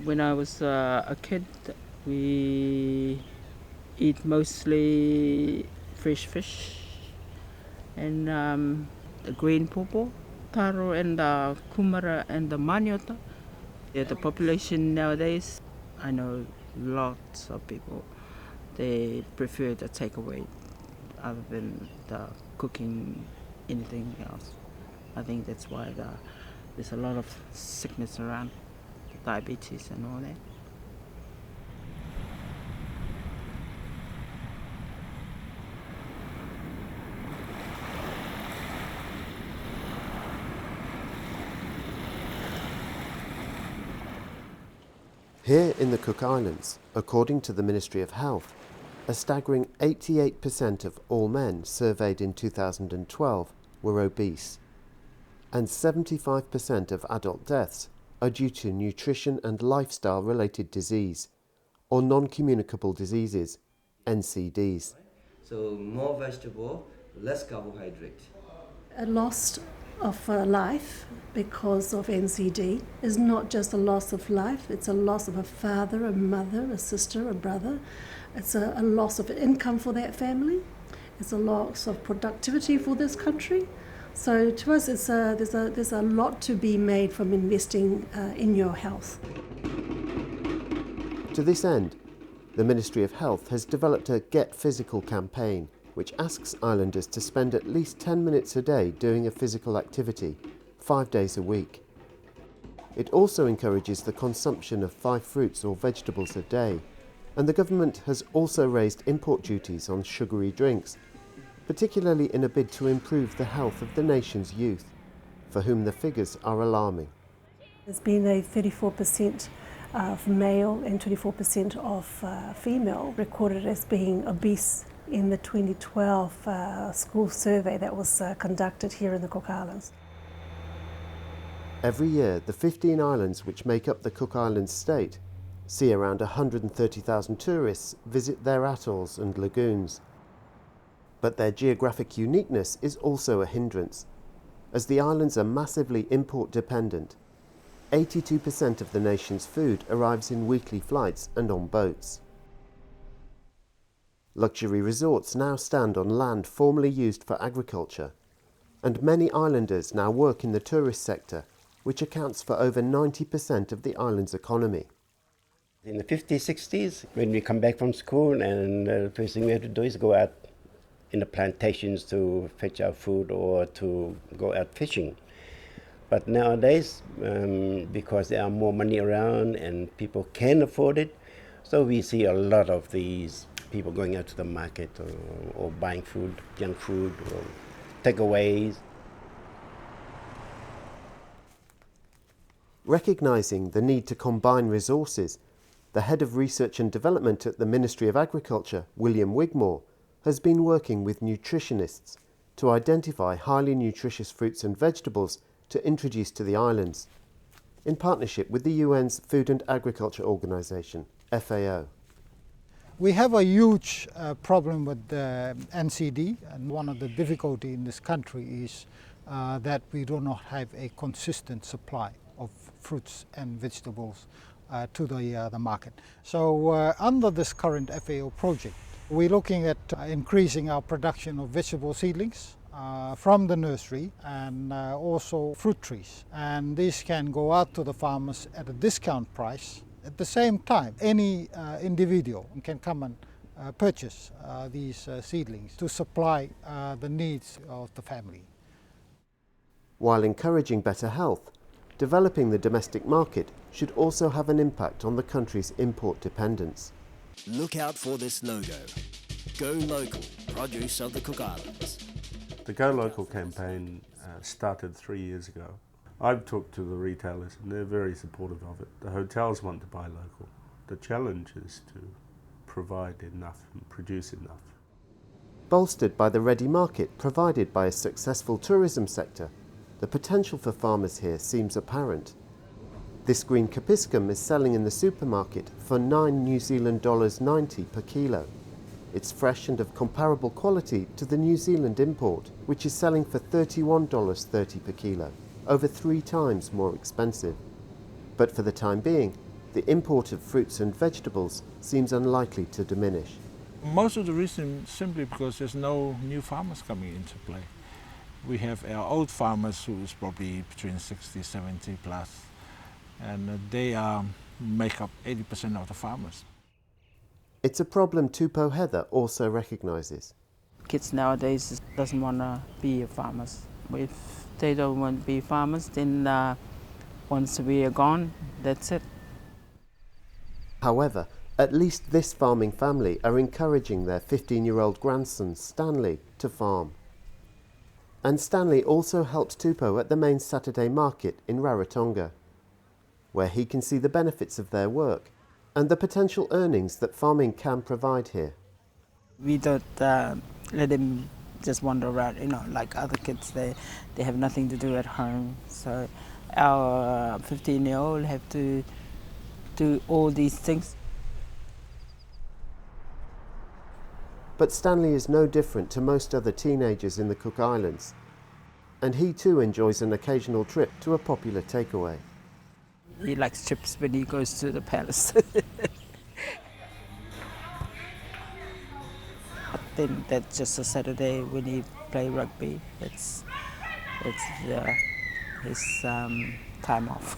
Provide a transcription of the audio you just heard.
When I was a kid, we eat mostly fresh fish and the green pawpaw, taro and the kumara and the maniota. Yeah, the population nowadays, I know lots of people, they prefer the takeaway other than the cooking anything else. I think that's why there's a lot of sickness around, diabetes and all that. Here in the Cook Islands, according to the Ministry of Health, a staggering 88% of all men surveyed in 2012 were obese, and 75% of adult deaths are due to nutrition and lifestyle-related disease, or non-communicable diseases, NCDs. So more vegetable, less carbohydrate. A loss of life because of NCD is not just a loss of life, it's a loss of a father, a mother, a sister, a brother. It's a loss of income for that family. It's a loss of productivity for this country. So to us, there's a lot to be made from investing in your health. To this end, the Ministry of Health has developed a Get Physical campaign, which asks islanders to spend at least 10 minutes a day doing a physical activity, 5 days a week. It also encourages the consumption of 5 fruits or vegetables a day, and the government has also raised import duties on sugary drinks, particularly in a bid to improve the health of the nation's youth, for whom the figures are alarming. There's been a 34% of male and 24% of female recorded as being obese in the 2012 school survey that was conducted here in the Cook Islands. Every year, the 15 islands which make up the Cook Islands state see around 130,000 tourists visit their atolls and lagoons. But their geographic uniqueness is also a hindrance. As the islands are massively import dependent, 82% of the nation's food arrives in weekly flights and on boats. Luxury resorts now stand on land formerly used for agriculture, and many islanders now work in the tourist sector, which accounts for over 90% of the island's economy. In the 50s, 60s, when we come back from school, and the first thing we have to do is go out in the plantations to fetch our food or to go out fishing. But nowadays, because there are more money around and people can afford it, so we see a lot of these people going out to the market or buying food, junk food, or takeaways. Recognising the need to combine resources, the head of research and development at the Ministry of Agriculture, William Wigmore, has been working with nutritionists to identify highly nutritious fruits and vegetables to introduce to the islands, in partnership with the UN's Food and Agriculture Organization, FAO. We have a huge problem with NCD, and one of the difficulties in this country is that we do not have a consistent supply of fruits and vegetables to the market. So under this current FAO project, we're looking at increasing our production of vegetable seedlings from the nursery and also fruit trees. And these can go out to the farmers at a discount price. At the same time, any individual can come and purchase these seedlings to supply the needs of the family. While encouraging better health, developing the domestic market should also have an impact on the country's import dependence. Look out for this logo. Go Local, produce of the Cook Islands. The Go Local campaign started 3 years ago. I've talked to the retailers and they're very supportive of it. The hotels want to buy local. The challenge is to provide enough and produce enough. Bolstered by the ready market provided by a successful tourism sector, the potential for farmers here seems apparent. This green capsicum is selling in the supermarket for $9 New Zealand dollars 90 per kilo. It's fresh and of comparable quality to the New Zealand import, which is selling for $31.30 per kilo, over 3 times more expensive. But for the time being, the import of fruits and vegetables seems unlikely to diminish. Most of the reason simply because there's no new farmers coming into play. We have our old farmers who is probably between 60, 70 plus, and they make up 80% of the farmers. It's a problem Tupou Heather also recognises. Kids nowadays doesn't want to be farmers. If they don't want to be farmers, then once we are gone, that's it. However, at least this farming family are encouraging their 15-year-old grandson, Stanley, to farm. And Stanley also helps Tupou at the main Saturday market in Rarotonga, where he can see the benefits of their work and the potential earnings that farming can provide here. We don't let them just wander around, like other kids. They have nothing to do at home. So our 15-year-old have to do all these things. But Stanley is no different to most other teenagers in the Cook Islands, and he too enjoys an occasional trip to a popular takeaway. He likes trips when he goes to the palace. I think that's just a Saturday when he play rugby. It's his time off.